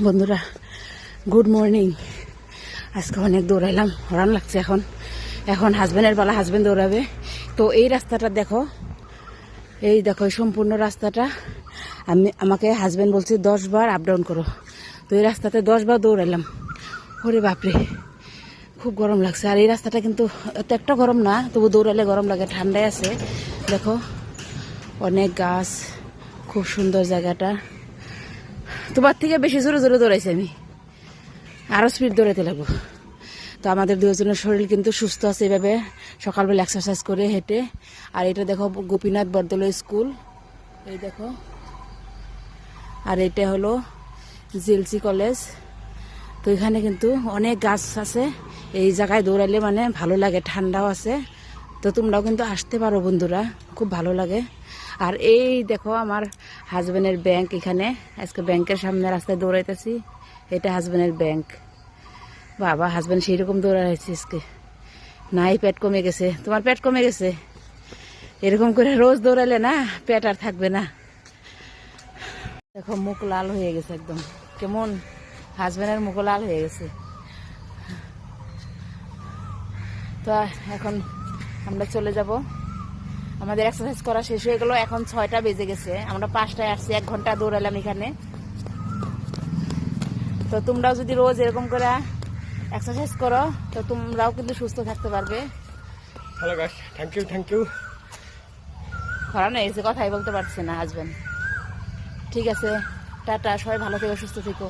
বন্ধুরা good morning. আজকে অনেক দৌড়াইলাম, হরান লাগছে। এখন হাজবেন্ডের পালা, হাজবেন্ড দৌড়াবে। তো এই রাস্তাটা দেখো, এই দেখো সম্পূর্ণ রাস্তাটা আমাকে হাজবেন্ড বলছে 10 বার আপ ডাউন করো। তো এই রাস্তাতে 10 বার দৌড়াইলাম। ওরে বাপরে, খুব গরম লাগছে। আর এই রাস্তাটা কিন্তু এত একটা গরম না, তবু দৌড়ালে গরম লাগে। ঠান্ডায় আছে, দেখো অনেক গাছ, খুব সুন্দর জায়গাটা। তোমার থেকে বেশি জোরে জোরে দৌড়াইছি আমি, আরো স্পিড দৌড়াইতে লাগবো। তো আমাদের দুজনের শরীর কিন্তু সুস্থ আছে এভাবে সকালবেলা এক্সারসাইজ করে হেঁটে। আর এটা দেখো গোপীনাথ বরদলৈ স্কুল, এই দেখো। আর এটা হলো জিএলসি কলেজ। তো এখানে কিন্তু অনেক গাছ আছে, এই জায়গায় দৌড়ালে মানে ভালো লাগে, ঠান্ডাও আছে। তো তোমরাও কিন্তু আসতে পারো বন্ধুরা, খুব ভালো লাগে। আর এই দেখো আমার হাজবেন্ডের ব্যাংক, এখানে আজকে ব্যাংকের সামনে রাস্তায় দৌড়াইতেছি। এটা হাজবেন্ডের ব্যাংক। বাবা, হাজবেন্ড সেই রকম দৌড়াইছে আজকে। নাই, পেট কমে গেছে। তোমার পেট কমে গেছে? এরকম করে রোজ দৌড়ালে না পেট আর থাকবে না। দেখো মুখ লাল হয়ে গেছে একদম, কেমন হাজবেন্ডের মুখ লাল হয়ে গেছে। তো এখন আমরা চলে যাব, আমাদের এক্সারসাইজ করা শেষ হয়ে গেল। এখন 6টা বেজে গেছে, আমরা 5টায় আসছি, 1 ঘন্টা দৌড়ালাম এখানে। তো তোমরাও যদি রোজ এরকম করে এক্সারসাইজ করো তো তোমরাও কিন্তু সুস্থ থাকতে পারবে। Hello guys, thank you. খরা না এসে কথাই বলতে পারছে না হাজবেন্ড। ঠিক আছে, টাটা, সবাই ভালো থেকো, সুস্থ থেকো।